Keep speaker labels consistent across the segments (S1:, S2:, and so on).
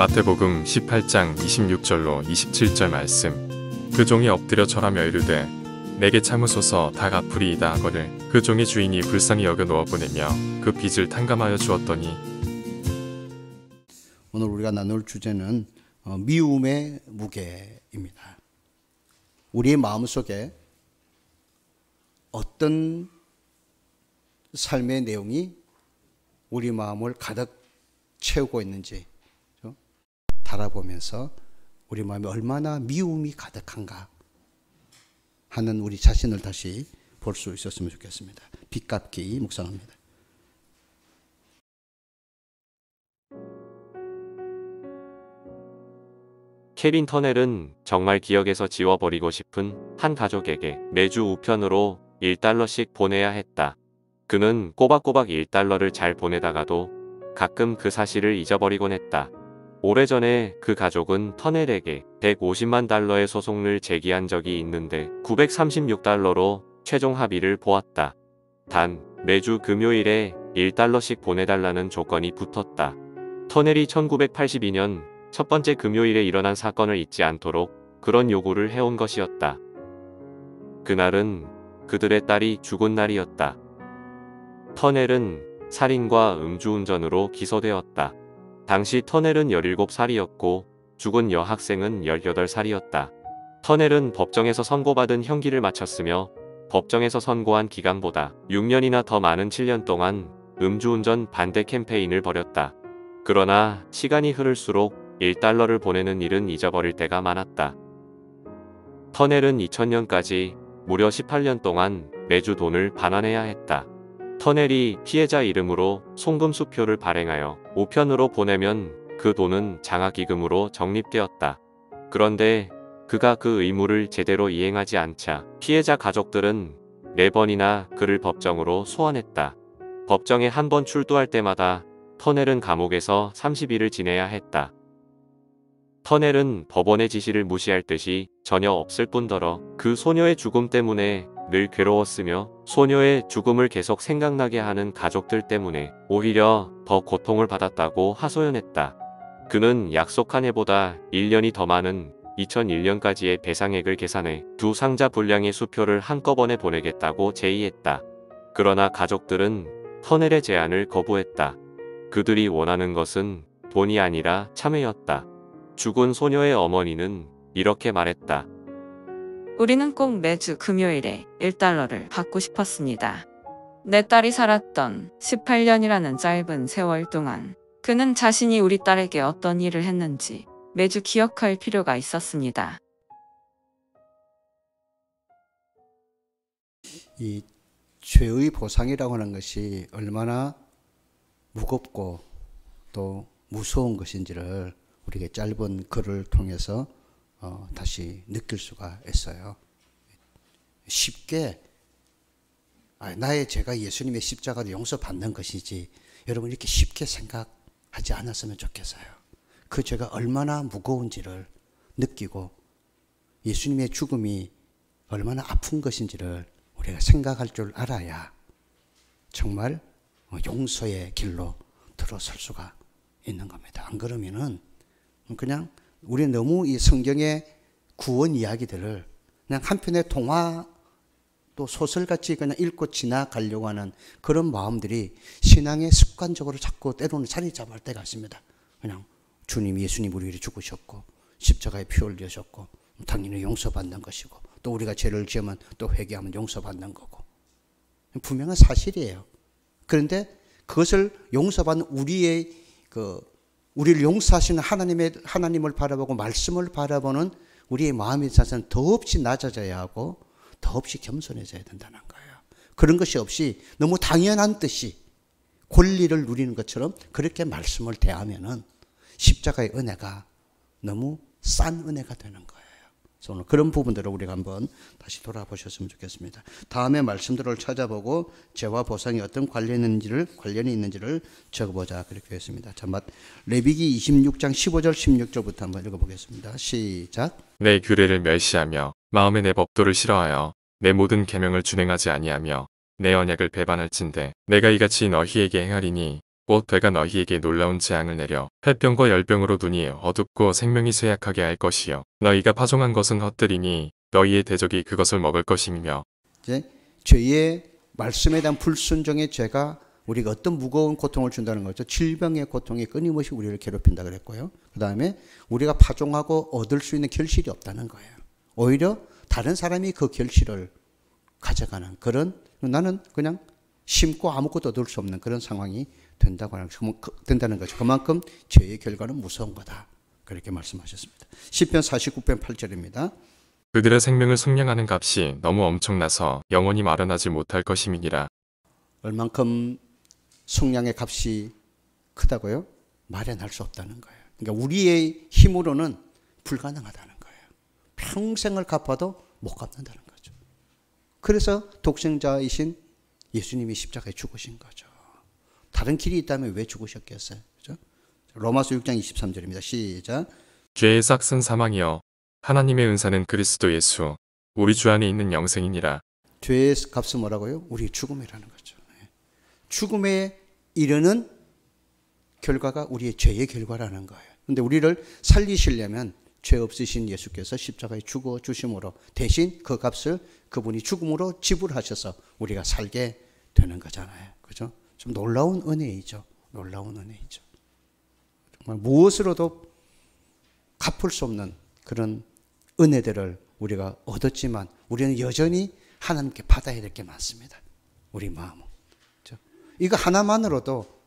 S1: 마태복음 18장 26절로 27절 말씀. 그 종이 엎드려 절하며 이르되 내게 참으소서 다 갚으리이다 하거늘 그 종의 주인이 불쌍히 여겨 놓아 보내며 그 빚을 탕감하여 주었더니.
S2: 오늘 우리가 나눌 주제는 미움의 무게입니다. 우리의 마음속에 어떤 삶의 내용이 우리 마음을 가득 채우고 있는지 달아보면서 우리 마음에 얼마나 미움이 가득한가 하는 우리 자신을 다시 볼 수 있었으면 좋겠습니다. 빚갚기 묵상합니다.
S3: 케빈 터넬은 정말 기억에서 지워버리고 싶은 한 가족에게 매주 우편으로 $1씩 보내야 했다. 그는 꼬박꼬박 $1를 잘 보내다가도 가끔 그 사실을 잊어버리곤 했다. 오래전에 그 가족은 터넬에게 $150만 의 소송을 제기한 적이 있는데 $936로 최종 합의를 보았다. 단 매주 금요일에 $1씩 보내달라는 조건이 붙었다. 터넬이 1982년 첫 번째 금요일에 일어난 사건을 잊지 않도록 그런 요구를 해온 것이었다. 그날은 그들의 딸이 죽은 날이었다. 터넬은 살인과 음주운전으로 기소되었다. 당시 터넬은 17살이었고 죽은 여학생은 18살이었다. 터넬은 법정에서 선고받은 형기를 마쳤으며 법정에서 선고한 기간보다 6년이나 더 많은 7년 동안 음주운전 반대 캠페인을 벌였다. 그러나 시간이 흐를수록 $1를 보내는 일은 잊어버릴 때가 많았다. 터넬은 2000년까지 무려 18년 동안 매주 돈을 반환해야 했다. 터넬이 피해자 이름으로 송금수표를 발행하여 우편으로 보내면 그 돈은 장학기금으로 적립되었다. 그런데 그가 그 의무를 제대로 이행하지 않자 피해자 가족들은 4번이나 그를 법정으로 소환했다. 법정에 한 번 출두할 때마다 터넬은 감옥에서 30일을 지내야 했다. 터넬은 법원의 지시를 무시할 뜻이 전혀 없을 뿐더러 그 소녀의 죽음 때문에 늘 괴로웠으며 소녀의 죽음을 계속 생각나게 하는 가족들 때문에 오히려 더 고통을 받았다고 하소연했다. 그는 약속한 해보다 1년이 더 많은 2001년까지의 배상액을 계산해 2상자 분량의 수표를 한꺼번에 보내겠다고 제의했다. 그러나 가족들은 터넬의 제안을 거부했다. 그들이 원하는 것은 돈이 아니라 참회였다. 죽은 소녀의 어머니는 이렇게 말했다.
S4: 우리는 꼭 매주 금요일에 $1를 받고 싶었습니다. 내 딸이 살았던 18년이라는 짧은 세월 동안 그는 자신이 우리 딸에게 어떤 일을 했는지 매주 기억할 필요가 있었습니다.
S2: 이 죄의 보상이라고 하는 것이 얼마나 무겁고 또 무서운 것인지를 우리가 짧은 글을 통해서 다시 느낄 수가 있어요. 쉽게 나의 죄가 예수님의 십자가로 용서받는 것이지 여러분 이렇게 쉽게 생각하지 않았으면 좋겠어요. 그 죄가 얼마나 무거운지를 느끼고 예수님의 죽음이 얼마나 아픈 것인지를 우리가 생각할 줄 알아야 정말 용서의 길로 들어설 수가 있는 겁니다. 안 그러면은 그냥 우리는 너무 이 성경의 구원 이야기들을 그냥 한편의 동화 또 소설같이 그냥 읽고 지나가려고 하는 그런 마음들이 신앙에 습관적으로 자꾸 때로는 자리 잡을 때가 있습니다. 그냥 주님, 예수님 우리 위해 죽으셨고 십자가에 피 흘리셨고 당연히 용서받는 것이고 또 우리가 죄를 지으면 또 회개하면 용서받는 거고 분명한 사실이에요. 그런데 그것을 용서받는 우리를 용서하시는 하나님을 바라보고 말씀을 바라보는 우리의 마음의 자세는 더없이 낮아져야 하고 더없이 겸손해져야 된다는 거예요. 그런 것이 없이 너무 당연한 듯이 권리를 누리는 것처럼 그렇게 말씀을 대하면은 십자가의 은혜가 너무 싼 은혜가 되는 거예요. 그래서 오늘 그런 부분들을 우리가 한번 다시 돌아보셨으면 좋겠습니다. 다음에 말씀들을 찾아보고 죄와 보상이 어떤 관련이 있는지를 적어보자 그렇게 했습니다. 자, 레위기 26장 15절 16절부터 한번 읽어보겠습니다. 시작.
S1: 내 규례를 멸시하며 마음에 내 법도를 싫어하여 내 모든 계명을 준행하지 아니하며 내 언약을 배반할진대 내가 이같이 너희에게 행하리니 곧 배가 너희에게 놀라운 재앙을 내려 폐병과 열병으로 눈이 어둡고 생명이 쇠약하게 할 것이요 너희가 파종한 것은 헛되리니 너희의 대적이 그것을 먹을 것이며.
S2: 이제 죄의 말씀에 대한 불순종의 죄가 우리가 어떤 무거운 고통을 준다는 거죠. 질병의 고통이 끊임없이 우리를 괴롭힌다 그랬고요. 그 다음에 우리가 파종하고 얻을 수 있는 결실이 없다는 거예요. 오히려 다른 사람이 그 결실을 가져가는 그런, 나는 그냥 심고 아무것도 얻을 수 없는 그런 상황이 된다는 거죠. 그만큼 죄의 결과는 무서운 거다. 그렇게 말씀하셨습니다. 시편 49편 8절입니다.
S1: 그들의 생명을 속량하는 값이 너무 엄청나서 영원히 마련하지 못할 것임이니라.
S2: 얼만큼 속량의 값이 크다고요? 마련할 수 없다는 거예요. 그러니까 우리의 힘으로는 불가능하다는 거예요. 평생을 갚아도 못 갚는다는 거죠. 그래서 독생자이신 예수님이 십자가에 죽으신 거죠. 다른 길이 있다면 왜 죽으셨겠어요? 그죠? 로마서 6장 23절입니다. 시작.
S1: 죄의 싹은 사망이요 하나님의 은사는 그리스도 예수 우리 주 안에 있는 영생이니라.
S2: 죄의 값은 뭐라고요? 우리 죽음이라는 거죠. 죽음에 이르는 결과가 우리의 죄의 결과라는 거예요. 그런데 우리를 살리시려면 죄 없으신 예수께서 십자가에 죽어 주심으로 대신 그 값을 그분이 죽음으로 지불하셔서 우리가 살게 되는 거잖아요. 그죠? 좀 놀라운 은혜이죠. 놀라운 은혜이죠. 정말 무엇으로도 갚을 수 없는 그런 은혜들을 우리가 얻었지만 우리는 여전히 하나님께 받아야 될 게 많습니다. 우리 마음은. 그죠? 이거 하나만으로도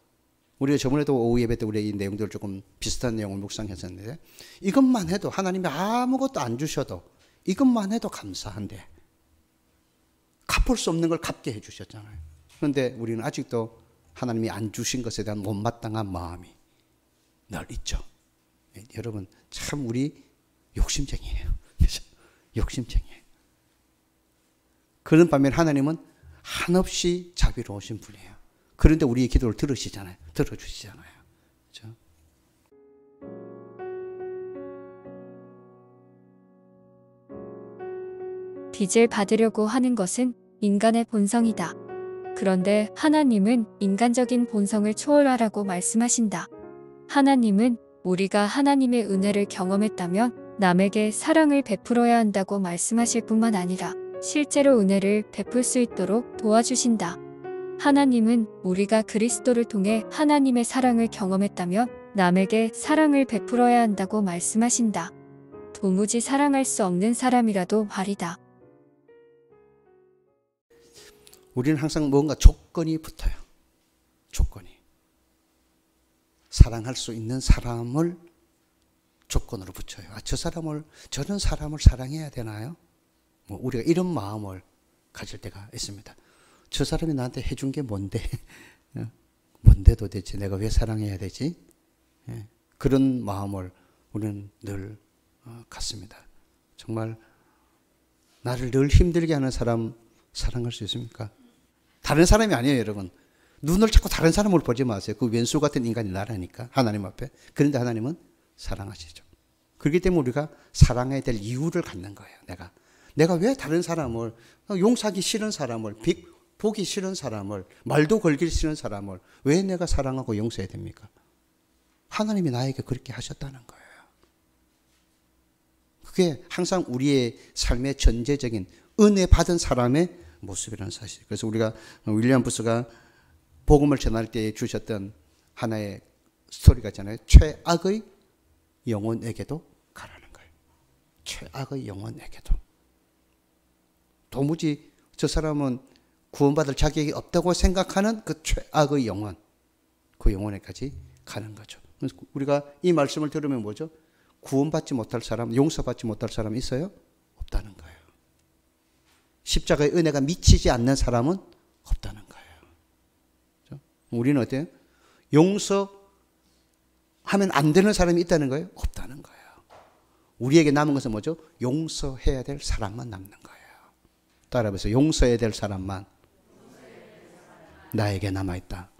S2: 우리가 저번에도 오후 예배 때 우리 이 내용들 조금 비슷한 내용을 묵상했었는데 이것만 해도 하나님이 아무것도 안 주셔도 이것만 해도 감사한데 갚을 수 없는 걸 갚게 해주셨잖아요. 그런데 우리는 아직도 하나님이 안 주신 것에 대한 못마땅한 마음이 늘 있죠. 여러분 참 우리 욕심쟁이에요. 욕심쟁이에요. 그런 반면 하나님은 한없이 자비로우신 분이에요. 그런데 우리의 기도를 들으시잖아요. 들어주시잖아요. 그렇죠?
S5: 빚을 받으려고 하는 것은 인간의 본성이다. 그런데 하나님은 인간적인 본성을 초월하라고 말씀하신다. 하나님은 우리가 하나님의 은혜를 경험했다면 남에게 사랑을 베풀어야 한다고 말씀하실 뿐만 아니라 실제로 은혜를 베풀 수 있도록 도와주신다. 하나님은 우리가 그리스도를 통해 하나님의 사랑을 경험했다면 남에게 사랑을 베풀어야 한다고 말씀하신다. 도무지 사랑할 수 없는 사람이라도 말이다.
S2: 우리는 항상 뭔가 조건이 붙어요. 조건이. 사랑할 수 있는 사람을 조건으로 붙여요. 아, 저런 사람을 사랑해야 되나요? 뭐 우리가 이런 마음을 가질 때가 있습니다. 저 사람이 나한테 해준 게 뭔데? 뭔데 도대체 내가 왜 사랑해야 되지? 그런 마음을 우리는 늘 갖습니다. 정말 나를 늘 힘들게 하는 사람 사랑할 수 있습니까? 다른 사람이 아니에요, 여러분. 눈을 자꾸 다른 사람을 보지 마세요. 그 왼수 같은 인간이 나라니까, 하나님 앞에. 그런데 하나님은 사랑하시죠. 그렇기 때문에 우리가 사랑해야 될 이유를 갖는 거예요. 내가 왜 다른 사람을, 용서하기 싫은 사람을, 보기 싫은 사람을, 말도 걸기 싫은 사람을 왜 내가 사랑하고 용서해야 됩니까? 하나님이 나에게 그렇게 하셨다는 거예요. 그게 항상 우리의 삶의 전제적인 은혜 받은 사람의 모습이라는 사실. 그래서 우리가 윌리엄 부스가 복음을 전할 때 주셨던 하나의 스토리가 있잖아요. 최악의 영혼에게도 가라는 거예요. 최악의 영혼에게도. 도무지 저 사람은 구원받을 자격이 없다고 생각하는 그 최악의 영혼, 그 영혼에까지 가는 거죠. 그래서 우리가 이 말씀을 들으면 뭐죠? 구원받지 못할 사람, 용서받지 못할 사람 있어요? 없다는 거예요. 십자가의 은혜가 미치지 않는 사람은 없다는 거예요. 그렇죠? 우리는 어때요? 용서하면 안 되는 사람이 있다는 거예요? 없다는 거예요. 우리에게 남은 것은 뭐죠? 용서해야 될 사람만 남는 거예요. 따라해보세요. 용서해야 될 사람만 나에게 남아있다.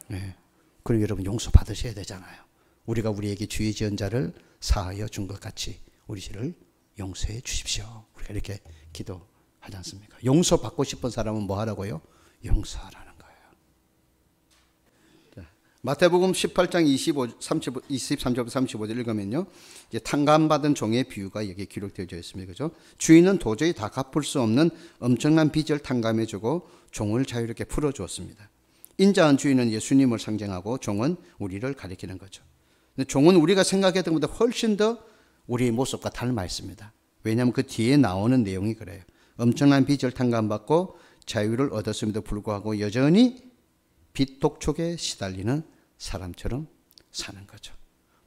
S2: 네. 그럼 여러분 용서 받으셔야 되잖아요. 우리가 우리에게 죄 지은 자를 사하여 준 것 같이 우리 죄를 용서해 주십시오. 우리가 이렇게 기도하지 않습니까? 용서받고 싶은 사람은 뭐 하라고요? 용서하라는 거예요. 자, 마태복음 18장 23절 35절 읽으면요. 이제 탕감받은 종의 비유가 여기 기록되어 있습니다. 그죠? 주인은 도저히 다 갚을 수 없는 엄청난 빚을 탕감해주고 종을 자유롭게 풀어주었습니다. 인자한 주인은 예수님을 상징하고 종은 우리를 가리키는 거죠. 종은 우리가 생각했던 것보다 훨씬 더 우리 모습과 닮아 있습니다. 왜냐하면 그 뒤에 나오는 내용이 그래요. 엄청난 빚을 탕감받고 자유를 얻었음에도 불구하고 여전히 빚 독촉에 시달리는 사람처럼 사는 거죠.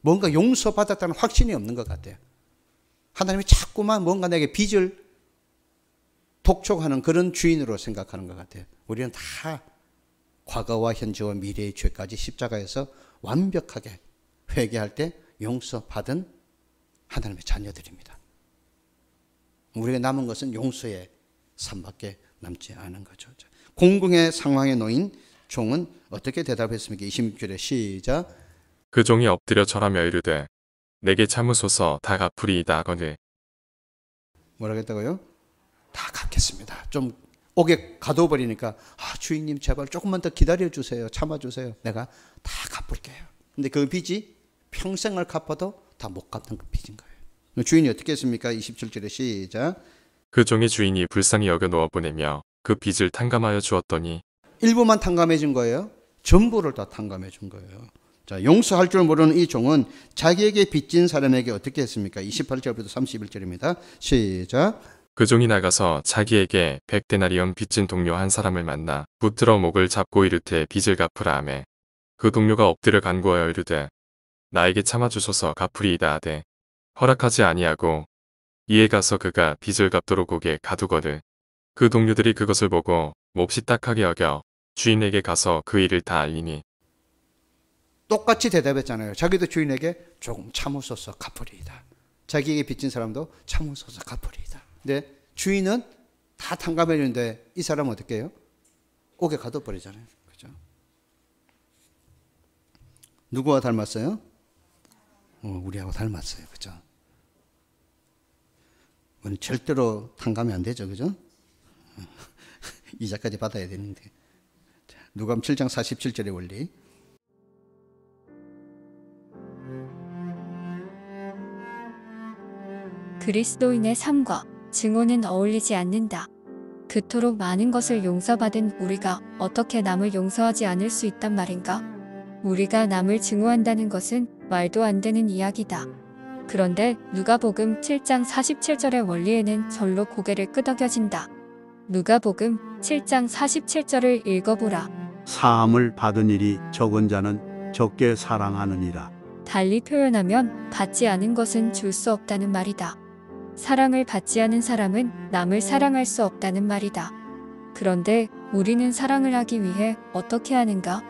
S2: 뭔가 용서받았다는 확신이 없는 것 같아요. 하나님이 자꾸만 뭔가 내게 빚을 독촉하는 그런 주인으로 생각하는 것 같아요. 우리는 다 과거와 현재와 미래의 죄까지 십자가에서 완벽하게 회개할 때 용서받은 하나님의 자녀들입니다. 우리가 남은 것은 용서의 삶밖에 남지 않은 거죠. 공공의 상황에 놓인 종은 어떻게 대답했습니까? 26절에 시작.
S1: 그 종이 엎드려 절하며 이르되 내게 참으소서 다 갚으리이다 하거늘.
S2: 뭐라고 했다고요? 다 갚겠습니다. 좀 옥에 가둬버리니까 주인님 제발 조금만 더 기다려주세요. 참아주세요. 내가 다 갚을게요. 근데 그 빚이 평생을 갚아도 다 못 갚는 그 빚인 거예요. 주인이 어떻게 했습니까? 27절에 시작.
S1: 그 종의 주인이 불쌍히 여겨 놓아 보내며 그 빚을 탕감하여 주었더니
S2: 일부만 탕감해 준 거예요? 전부를 다 탕감해 준 거예요. 자, 용서할 줄 모르는 이 종은 자기에게 빚진 사람에게 어떻게 했습니까? 28절부터 31절입니다. 시작.
S1: 그 종이 나가서 자기에게 100데나리온 빚진 동료 한 사람을 만나 붙들어 목을 잡고 이르되 빚을 갚으라 하매 그 동료가 엎드려 간구하여 이르되 나에게 참아주소서 갚으리이다 하되 허락하지 아니하고 이에 가서 그가 빚을 갚도록 옥에 가두거늘. 그 동료들이 그것을 보고 몹시 딱하게 여겨 주인에게 가서 그 일을 다 알리니
S2: 똑같이 대답했잖아요. 자기도 주인에게 조금 참으소서 갚으리이다. 자기에게 빚진 사람도 참으소서 갚으리이다. 근데 주인은 다 탕감해 주는데 이 사람은 어떻게 해요? 옥에 가둬버리잖아요. 그죠? 누구와 닮았어요? 우리하고 닮았어요. 그죠? 우리는 절대로 탕감이 안 되죠. 그죠? 이자까지 받아야 되는데. 누가복음 7장 47절의 원리.
S5: 그리스도인의 삶과 증오는 어울리지 않는다. 그토록 많은 것을 용서받은 우리가 어떻게 남을 용서하지 않을 수 있단 말인가? 우리가 남을 증오한다는 것은 말도 안 되는 이야기다. 그런데 누가복음 7장 47절의 원리에는 절로 고개를 끄덕여진다. 누가복음 7장 47절을 읽어보라.
S6: 사함을 받은 일이 적은 자는 적게 사랑하느니라.
S5: 달리 표현하면 받지 않은 것은 줄 수 없다는 말이다. 사랑을 받지 않은 사람은 남을 사랑할 수 없다는 말이다. 그런데 우리는 사랑을 하기 위해 어떻게 하는가?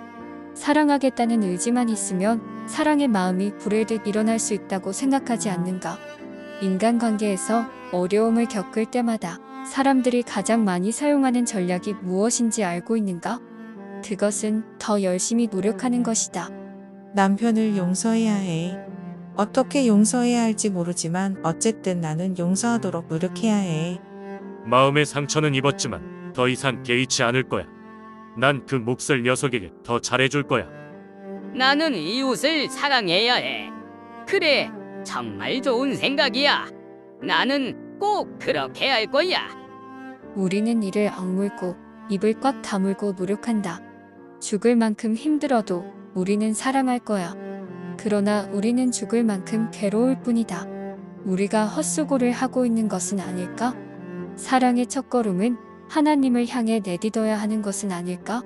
S5: 사랑하겠다는 의지만 있으면 사랑의 마음이 불현듯 일어날 수 있다고 생각하지 않는가? 인간관계에서 어려움을 겪을 때마다 사람들이 가장 많이 사용하는 전략이 무엇인지 알고 있는가? 그것은 더 열심히 노력하는 것이다.
S7: 남편을 용서해야 해. 어떻게 용서해야 할지 모르지만 어쨌든 나는 용서하도록 노력해야 해.
S8: 마음의 상처는 입었지만 더 이상 개의치 않을 거야. 난 그 몹쓸 녀석에게 더 잘해줄 거야.
S9: 나는 이웃을 사랑해야 해. 그래, 정말 좋은 생각이야. 나는 꼭 그렇게 할 거야.
S5: 우리는 이를 악물고 입을 꽉 다물고 노력한다. 죽을 만큼 힘들어도 우리는 사랑할 거야. 그러나 우리는 죽을 만큼 괴로울 뿐이다. 우리가 헛수고를 하고 있는 것은 아닐까? 사랑의 첫걸음은 하나님을 향해 내딛어야 하는 것은 아닐까?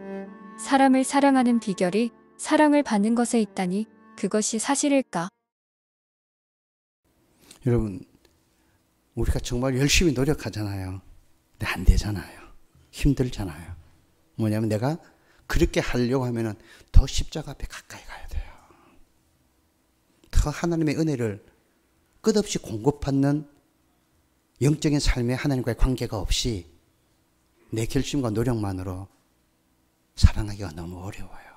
S5: 사람을 사랑하는 비결이 사랑을 받는 것에 있다니 그것이 사실일까?
S2: 여러분, 우리가 정말 열심히 노력하잖아요. 근데 안 되잖아요. 힘들잖아요. 뭐냐면 내가 그렇게 하려고 하면은 더 십자가 앞에 가까이 가야 돼요. 더 하나님의 은혜를 끝없이 공급받는 영적인 삶에 하나님과의 관계가 없이 내 결심과 노력만으로 사랑하기가 너무 어려워요.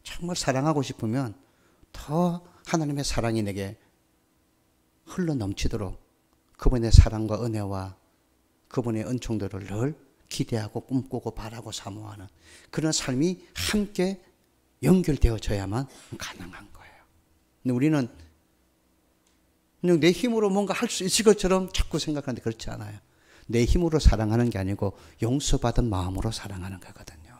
S2: 정말 사랑하고 싶으면 더 하나님의 사랑이 내게 흘러 넘치도록 그분의 사랑과 은혜와 그분의 은총들을 늘 기대하고 꿈꾸고 바라고 사모하는 그런 삶이 함께 연결되어져야만 가능한 거예요. 근데 우리는 그냥 내 힘으로 뭔가 할 수 있을 것처럼 자꾸 생각하는데 그렇지 않아요. 내 힘으로 사랑하는 게 아니고 용서받은 마음으로 사랑하는 거거든요.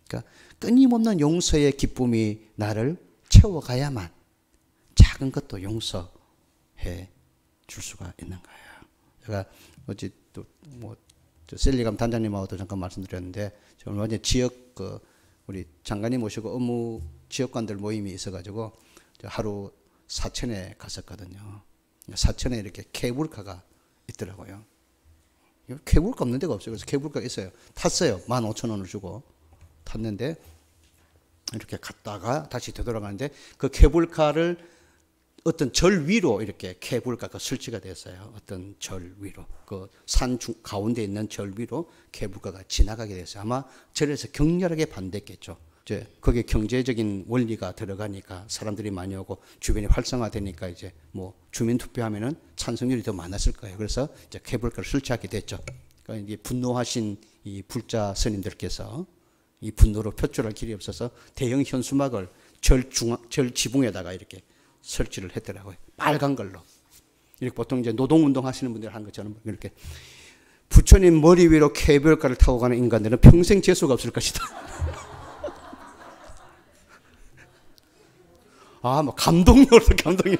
S2: 그러니까 끊임없는 용서의 기쁨이 나를 채워가야만 작은 것도 용서해 줄 수가 있는 거예요. 제가 어제 또 셀리감 단장님하고도 잠깐 말씀드렸는데, 저 얼마 전에 지역 우리 장관님 모시고 업무 지역관들 모임이 있어가지고 하루 사천에 갔었거든요. 사천에 이렇게 케이블카가 있더라고요. 케이블카 없는 데가 없어요. 그래서 케이블카가 있어요. 탔어요. 15,000원을 주고 탔는데 이렇게 갔다가 다시 되돌아가는데 그 케이블카를 어떤 절 위로 이렇게 케이블카가 설치가 됐어요. 어떤 절 위로, 그 산 가운데 있는 절 위로 케이블카가 지나가게 됐어요. 아마 절에서 격렬하게 반대했겠죠. 이제 거기에 경제적인 원리가 들어가니까 사람들이 많이 오고 주변이 활성화되니까 이제 뭐 주민 투표하면은 찬성률이 더 많았을 거예요. 그래서 이제 케이블카를 설치하게 됐죠. 그러니까 이제 분노하신 이 불자 스님들께서 이 분노로 표출할 길이 없어서 대형 현수막을 절 지붕에다가 이렇게 설치를 했더라고요. 빨간 걸로. 이렇게 보통 이제 노동운동 하시는 분들 하는 것처럼 이렇게 부처님 머리 위로 케이블카를 타고 가는 인간들은 평생 재수가 없을 것이다. 뭐 감동이어서 감동이.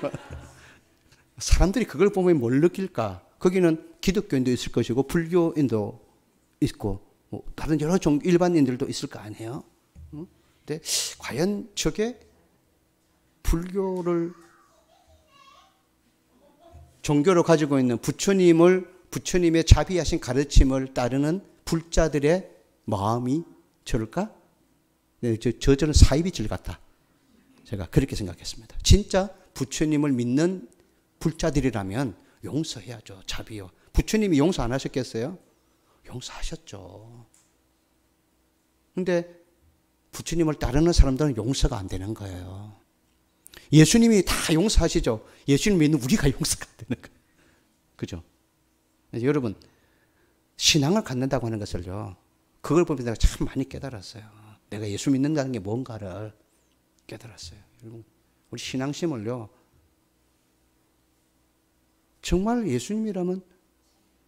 S2: 사람들이 그걸 보면 뭘 느낄까? 거기는 기독교인도 있을 것이고 불교인도 있고 뭐 다른 여러 일반인들도 있을 거 아니에요. 근데 과연 저게 불교를 종교로 가지고 있는 부처님의 자비하신 가르침을 따르는 불자들의 마음이 저럴까? 네, 저는 사이비질 같다. 제가 그렇게 생각했습니다. 진짜 부처님을 믿는 불자들이라면 용서해야죠. 자비요. 부처님이 용서 안 하셨겠어요? 용서하셨죠. 근데 부처님을 따르는 사람들은 용서가 안 되는 거예요. 예수님이 다 용서하시죠. 예수님 믿는 우리가 용서가 안 되는 거예요. 그죠? 여러분, 신앙을 갖는다고 하는 것을요, 그걸 보면서 내가 참 많이 깨달았어요. 내가 예수 믿는다는 게 뭔가를 깨달았어요. 여러분, 우리 신앙심을요, 정말 예수님이라면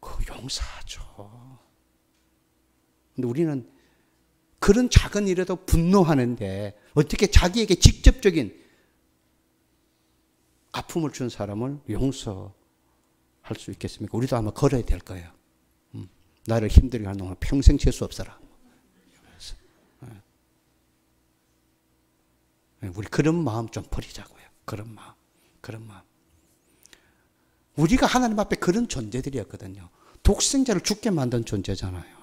S2: 그 용서하죠. 근데 우리는 그런 작은 일에도 분노하는데 어떻게 자기에게 직접적인 아픔을 준 사람을 용서할 수 있겠습니까? 우리도 아마 걸어야 될 거예요. 나를 힘들게 하는 동안 평생 재수 없어라. 우리 그런 마음 좀 버리자고요. 그런 마음. 우리가 하나님 앞에 그런 존재들이었거든요. 독생자를 죽게 만든 존재잖아요.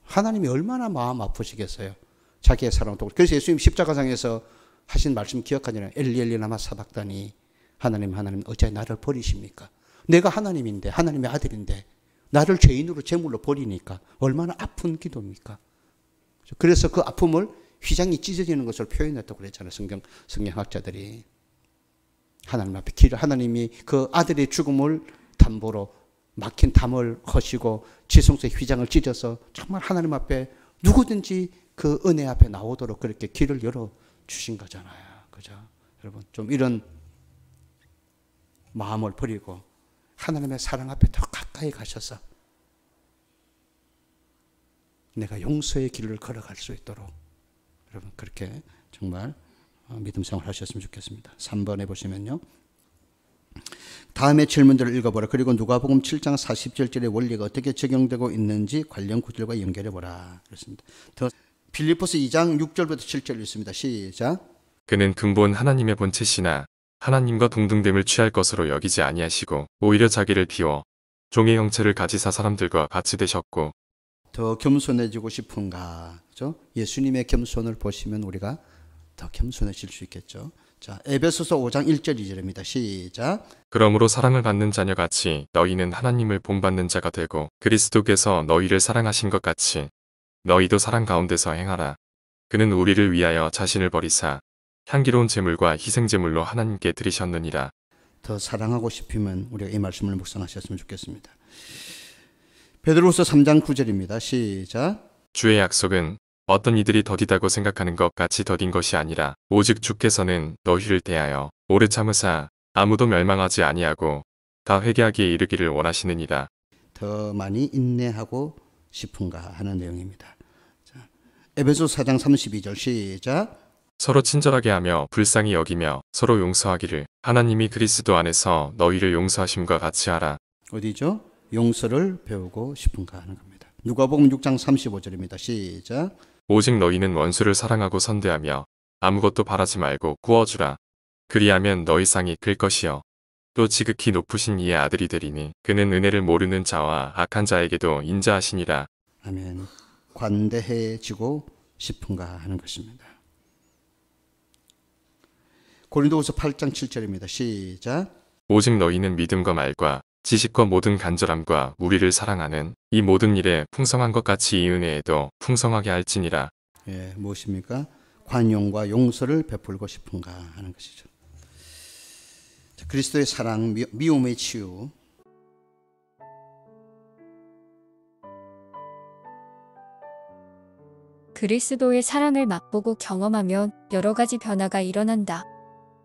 S2: 하나님이 얼마나 마음 아프시겠어요. 자기의 사랑을 돕고. 그래서 예수님 십자가상에서 하신 말씀 기억하잖아요. 엘리 엘리 라마 사박다니, 하나님 어찌 나를 버리십니까? 내가 하나님인데, 하나님의 아들인데 나를 죄인으로 제물로 버리니까 얼마나 아픈 기도입니까? 그래서 그 아픔을 휘장이 찢어지는 것을 표현했다고 그랬잖아요. 성경학자들이. 하나님 앞에 하나님이 그 아들의 죽음을 담보로 막힌 담을 허시고 지성소의 휘장을 찢어서 정말 하나님 앞에 누구든지 그 은혜 앞에 나오도록 그렇게 길을 열어 주신 거잖아요. 그죠? 여러분, 좀 이런 마음을 버리고 하나님의 사랑 앞에 더 가까이 가셔서 내가 용서의 길을 걸어갈 수 있도록 여러분 그렇게 정말 믿음 생활 하셨으면 좋겠습니다. 3번에 보시면요. 다음의 질문들을 읽어보라. 그리고 누가복음 7장 47절의 원리가 어떻게 적용되고 있는지 관련 구절과 연결해보라. 그렇습니다. 더 빌립보서 2장 6절부터 7절 읽습니다. 시작.
S1: 그는 근본 하나님의 본체시나 하나님과 동등됨을 취할 것으로 여기지 아니하시고 오히려 자기를 비워 종의 형체를 가지사 사람들과 같이 되셨고.
S2: 더 겸손해지고 싶은가? 그렇죠? 예수님의 겸손을 보시면 우리가 더 겸손해질 수 있겠죠. 자, 에베소서 5장 1절 2절입니다. 시작.
S1: 그러므로 사랑을 받는 자녀같이 너희는 하나님을 본받는 자가 되고 그리스도께서 너희를 사랑하신 것 같이 너희도 사랑 가운데서 행하라. 그는 우리를 위하여 자신을 버리사 향기로운 제물과 희생제물로 하나님께 드리셨느니라.
S2: 더 사랑하고 싶으면 우리가 이 말씀을 묵상하셨으면 좋겠습니다. 베드로후서 3장 9절입니다. 시작.
S1: 주의 약속은 어떤 이들이 더디다고 생각하는 것 같이 더딘 것이 아니라 오직 주께서는 너희를 대하여 오래 참으사 아무도 멸망하지 아니하고 다 회개하기에 이르기를 원하시느니라.
S2: 더 많이 인내하고 싶은가 하는 내용입니다. 자, 에베소 4장 32절 시작.
S1: 서로 친절하게 하며 불쌍히 여기며 서로 용서하기를 하나님이 그리스도 안에서 너희를 용서하심과 같이 하라.
S2: 어디죠? 용서를 배우고 싶은가 하는 겁니다. 누가복음 6장 35절입니다. 시작.
S1: 오직 너희는 원수를 사랑하고 선대하며 아무것도 바라지 말고 구워주라. 그리하면 너희 상이 클 것이요 또 지극히 높으신 이의 아들이 되리니 그는 은혜를 모르는 자와 악한 자에게도 인자하시니라.
S2: 아멘. 관대해지고 싶은가 하는 것입니다. 고린도후서 8장 7절입니다. 시작.
S1: 오직 너희는 믿음과 말과 지식과 모든 간절함과 우리를 사랑하는 이 모든 일에 풍성한 것 같이 이 은혜에도 풍성하게 할지니라.
S2: 예, 무엇입니까? 관용과 용서를 베풀고 싶은가 하는 것이죠. 자, 그리스도의 사랑, 미움의 치유.
S5: 그리스도의 사랑을 맛보고 경험하면 여러 가지 변화가 일어난다.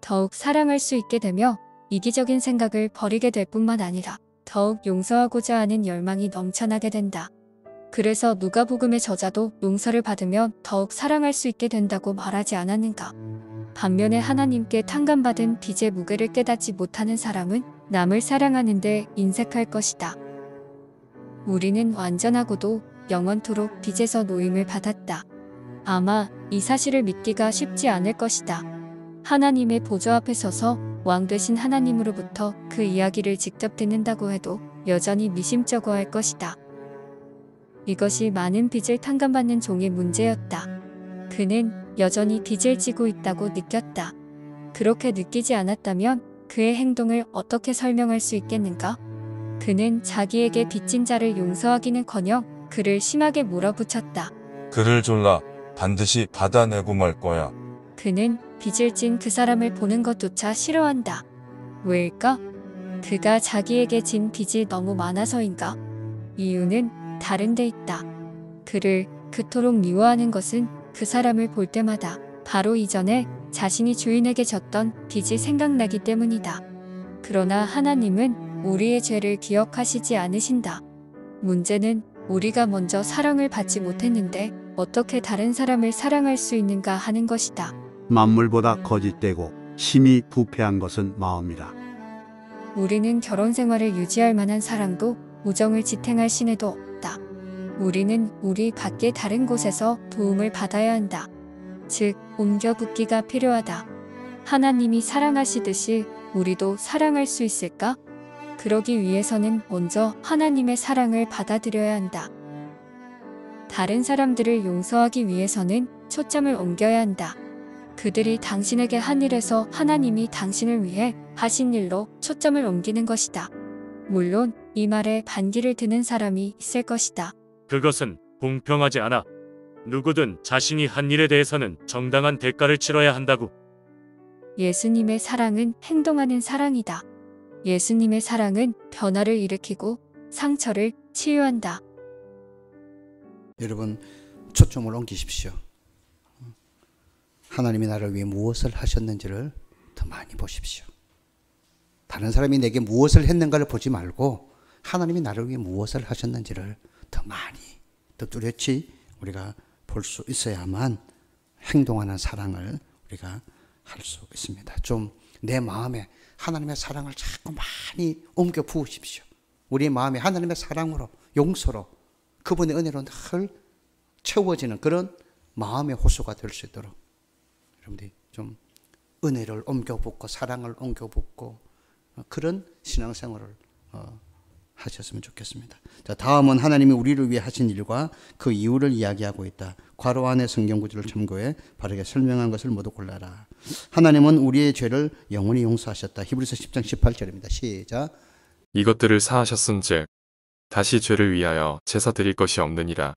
S5: 더욱 사랑할 수 있게 되며 이기적인 생각을 버리게 될 뿐만 아니라 더욱 용서하고자 하는 열망이 넘쳐나게 된다. 그래서 누가복음의 저자도 용서를 받으면 더욱 사랑할 수 있게 된다고 말하지 않았는가. 반면에 하나님께 탕감받은 빚의 무게를 깨닫지 못하는 사람은 남을 사랑하는데 인색할 것이다. 우리는 완전하고도 영원토록 빚에서 노임을 받았다. 아마 이 사실을 믿기가 쉽지 않을 것이다. 하나님의 보좌 앞에 서서 왕 되신 하나님으로부터 그 이야기를 직접 듣는다고 해도 여전히 미심쩍어할 것이다. 이것이 많은 빚을 탕감받는 종의 문제였다. 그는 여전히 빚을 지고 있다고 느꼈다. 그렇게 느끼지 않았다면 그의 행동을 어떻게 설명할 수 있겠는가? 그는 자기에게 빚진 자를 용서하기는커녕 그를 심하게 몰아붙였다.
S10: 그를 졸라 반드시 받아내고 말 거야.
S5: 그는 빚을 진 그 사람을 보는 것조차 싫어한다. 왜일까? 그가 자기에게 진 빚이 너무 많아서인가? 이유는 다른 데 있다. 그를 그토록 미워하는 것은 그 사람을 볼 때마다 바로 이전에 자신이 주인에게 졌던 빚이 생각나기 때문이다. 그러나 하나님은 우리의 죄를 기억하시지 않으신다. 문제는 우리가 먼저 사랑을 받지 못했는데 어떻게 다른 사람을 사랑할 수 있는가 하는 것이다.
S6: 만물보다 거짓되고 심히 부패한 것은 마음이라.
S5: 우리는 결혼 생활을 유지할 만한 사랑도 우정을 지탱할 신에도 없다. 우리는 우리 밖에 다른 곳에서 도움을 받아야 한다. 즉, 옮겨 붙기가 필요하다. 하나님이 사랑하시듯이 우리도 사랑할 수 있을까? 그러기 위해서는 먼저 하나님의 사랑을 받아들여야 한다. 다른 사람들을 용서하기 위해서는 초점을 옮겨야 한다. 그들이 당신에게 한 일에서 하나님이 당신을 위해 하신 일로 초점을 옮기는 것이다. 물론 이 말에 반기를 드는 사람이 있을 것이다.
S8: 그것은 공평하지 않아. 누구든 자신이 한 일에 대해서는 정당한 대가를 치러야 한다고.
S5: 예수님의 사랑은 행동하는 사랑이다. 예수님의 사랑은 변화를 일으키고 상처를 치유한다.
S2: 여러분, 초점을 옮기십시오. 하나님이 나를 위해 무엇을 하셨는지를 더 많이 보십시오. 다른 사람이 내게 무엇을 했는가를 보지 말고 하나님이 나를 위해 무엇을 하셨는지를 더 많이, 더 뚜렷이 우리가 볼 수 있어야만 행동하는 사랑을 우리가 할 수 있습니다. 좀 내 마음에 하나님의 사랑을 자꾸 많이 옮겨 부으십시오. 우리의 마음에 하나님의 사랑으로, 용서로, 그분의 은혜로 늘 채워지는 그런 마음의 호수가 될 수 있도록 여러분들이 좀 은혜를 옮겨 붓고 사랑을 옮겨 붓고 그런 신앙생활을 하셨으면 좋겠습니다. 자, 다음은 하나님이 우리를 위해 하신 일과 그 이유를 이야기하고 있다. 괄호 안에 성경 구절을 참고해 바르게 설명한 것을 모두 골라라. 하나님은 우리의 죄를 영원히 용서하셨다. 히브리서 10장 18절입니다. 시작.
S1: 이것들을 사하셨은즉 다시 죄를 위하여 제사 드릴 것이 없느니라.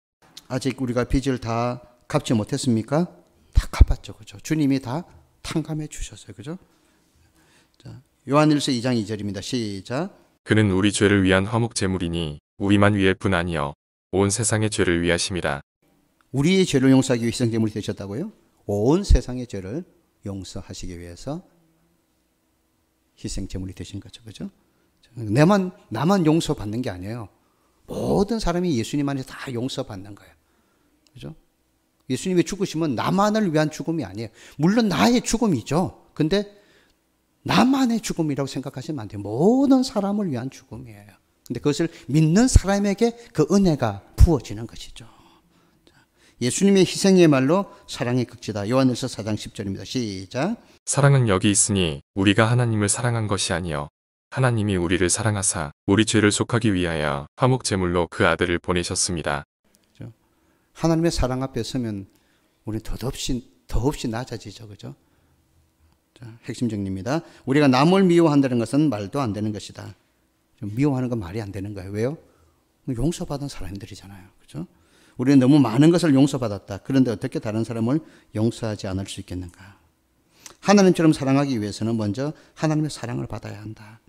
S2: 아직 우리가 빚을 다 갚지 못했습니까? 다 갚았죠. 그죠? 주님이 다 탕감해 주셨어요. 그죠? 자, 요한일서 2장 2절입니다. 시작.
S1: 그는 우리 죄를 위한 화목 제물이니 우리만 위할 뿐 아니요 온 세상의 죄를 위하심이라.
S2: 우리의 죄를 용서하기 위해 희생제물이 되셨다고요? 온 세상의 죄를 용서하시기 위해서 희생제물이 되신 거죠. 그죠? 나만 용서받는 게 아니에요. 모든 사람이 예수님 안에서 다 용서받는 거예요. 그죠? 예수님이 죽으시면 나만을 위한 죽음이 아니에요. 물론 나의 죽음이죠. 근데 나만의 죽음이라고 생각하시면 안 돼요. 모든 사람을 위한 죽음이에요. 근데 그것을 믿는 사람에게 그 은혜가 부어지는 것이죠. 예수님의 희생이야말로 사랑의 극치다. 요한일서 4장 10절입니다. 시작.
S1: 사랑은 여기 있으니 우리가 하나님을 사랑한 것이 아니요 하나님이 우리를 사랑하사 우리 죄를 속하기 위하여 화목 제물로 그 아들을 보내셨습니다.
S2: 하나님의 사랑 앞에 서면 우리는 더없이 낮아지죠. 그죠? 자, 핵심 정리입니다. 우리가 남을 미워한다는 것은 말도 안 되는 것이다. 미워하는 건 말이 안 되는 거예요. 왜요? 용서받은 사람들이잖아요. 그죠? 우리는 너무 많은 것을 용서받았다. 그런데 어떻게 다른 사람을 용서하지 않을 수 있겠는가? 하나님처럼 사랑하기 위해서는 먼저 하나님의 사랑을 받아야 한다.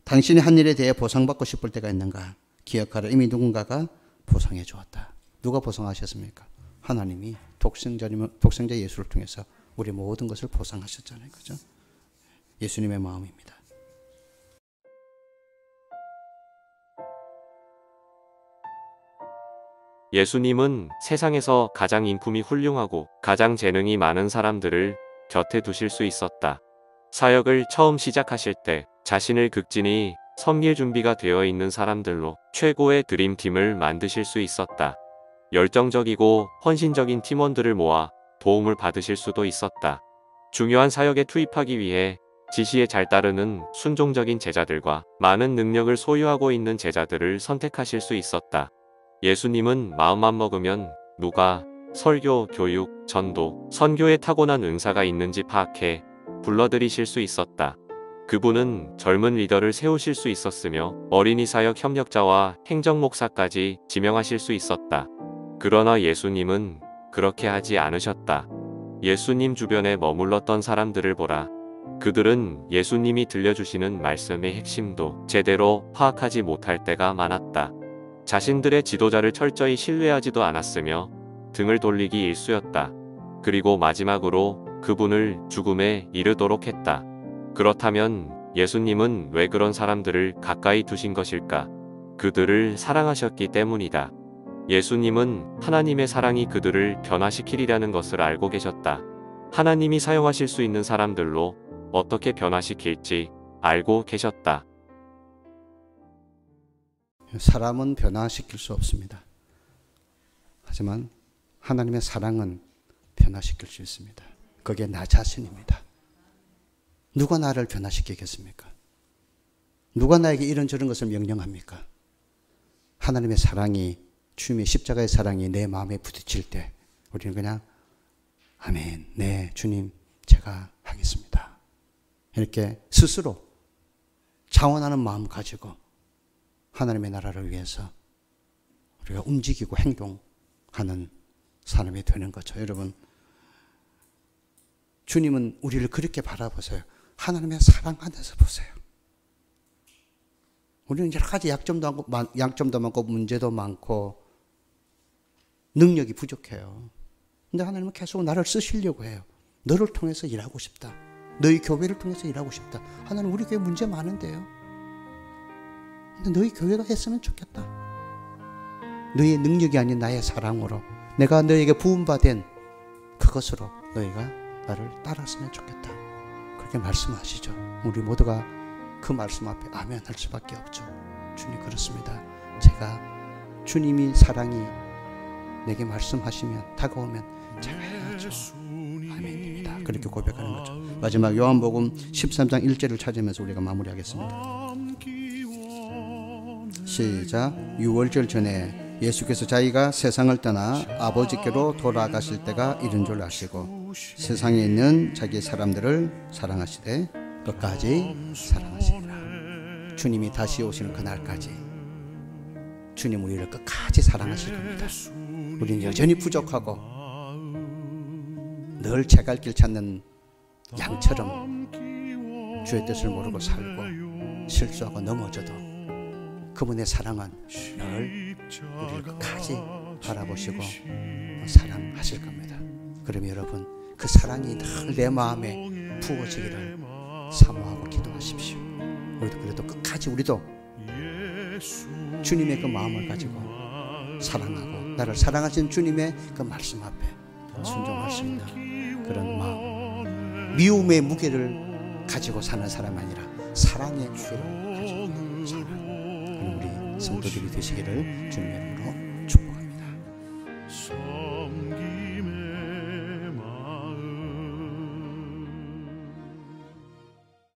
S2: 당신이 한 일에 대해 보상받고 싶을 때가 있는가? 기억하라. 이미 누군가가 보상해 주었다. 누가 보상하셨습니까? 하나님이 독생자 예수를 통해서 우리 모든 것을 보상하셨잖아요. 그죠? 예수님의 마음입니다.
S3: 예수님은 세상에서 가장 인품이 훌륭하고 가장 재능이 많은 사람들을 곁에 두실 수 있었다. 사역을 처음 시작하실 때 자신을 극진히 섬길 준비가 되어 있는 사람들로 최고의 드림팀을 만드실 수 있었다. 열정적이고 헌신적인 팀원들을 모아 도움을 받으실 수도 있었다. 중요한 사역에 투입하기 위해 지시에 잘 따르는 순종적인 제자들과 많은 능력을 소유하고 있는 제자들을 선택하실 수 있었다. 예수님은 마음만 먹으면 누가 설교, 교육, 전도, 선교에 타고난 은사가 있는지 파악해 불러들이실 수 있었다. 그분은 젊은 리더를 세우실 수 있었으며 어린이 사역 협력자와 행정목사까지 지명하실 수 있었다. 그러나 예수님은 그렇게 하지 않으셨다. 예수님 주변에 머물렀던 사람들을 보라. 그들은 예수님이 들려주시는 말씀의 핵심도 제대로 파악하지 못할 때가 많았다. 자신들의 지도자를 철저히 신뢰하지도 않았으며 등을 돌리기 일쑤였다. 그리고 마지막으로 그분을 죽음에 이르도록 했다. 그렇다면 예수님은 왜 그런 사람들을 가까이 두신 것일까? 그들을 사랑하셨기 때문이다. 예수님은 하나님의 사랑이 그들을 변화시키리라는 것을 알고 계셨다. 하나님이 사용하실 수 있는 사람들로 어떻게 변화시킬지 알고 계셨다.
S2: 사람은 변화시킬 수 없습니다. 하지만 하나님의 사랑은 변화시킬 수 있습니다. 그게 나 자신입니다. 누가 나를 변화시키겠습니까? 누가 나에게 이런저런 것을 명령합니까? 하나님의 사랑이, 주님의 십자가의 사랑이 내 마음에 부딪힐 때 우리는 그냥 아멘, 네 주님 제가 하겠습니다. 이렇게 스스로 자원하는 마음 가지고 하나님의 나라를 위해서 우리가 움직이고 행동하는 사람이 되는 거죠. 여러분, 주님은 우리를 그렇게 바라보세요. 하나님의 사랑 안에서 보세요. 우리는 여러 가지 약점도 많고 문제도 많고 능력이 부족해요. 근데 하나님은 계속 나를 쓰시려고 해요. 너를 통해서 일하고 싶다. 너희 교회를 통해서 일하고 싶다. 하나님 우리 교회 문제 많은데요. 근데 너희 교회가 했으면 좋겠다. 너희의 능력이 아닌 나의 사랑으로 내가 너희에게 부음받은 그것으로 너희가 나를 따랐으면 좋겠다. 그렇게 말씀하시죠. 우리 모두가 그 말씀 앞에 아멘 할 수밖에 없죠. 주님 그렇습니다. 제가 주님이 사랑이 내게 말씀하시면 다가오면 제가 해야죠. 아멘입니다. 그렇게 고백하는 거죠. 마지막 요한복음 13장 1절을 찾으면서 우리가 마무리하겠습니다. 시작. 유월절 전에 예수께서 자기가 세상을 떠나 아버지께로 돌아가실 때가 이른 줄 아시고 세상에 있는 자기 사람들을 사랑하시되 끝까지 사랑하시리라. 주님이 다시 오시는 그날까지 주님 우리를 끝까지 사랑하실 겁니다. 우리는 여전히 부족하고 늘 제갈길 찾는 양처럼 주의 뜻을 모르고 살고 실수하고 넘어져도 그분의 사랑은 늘 우리를 끝까지 바라보시고 사랑하실 겁니다. 그럼 여러분 그 사랑이 늘 내 마음에 부어지기를 사모하고 기도하십시오. 우리도 그래도 끝까지 우리도 주님의 그 마음을 가지고 사랑하고 나를 사랑하신 주님의 그 말씀 앞에 순종할 수 있는 그런 마음, 미움의 무게를 가지고 사는 사람이 아니라 사랑의 무게를 가지고 사는 그런 우리 성도들이 되시기를 주님의 이름으로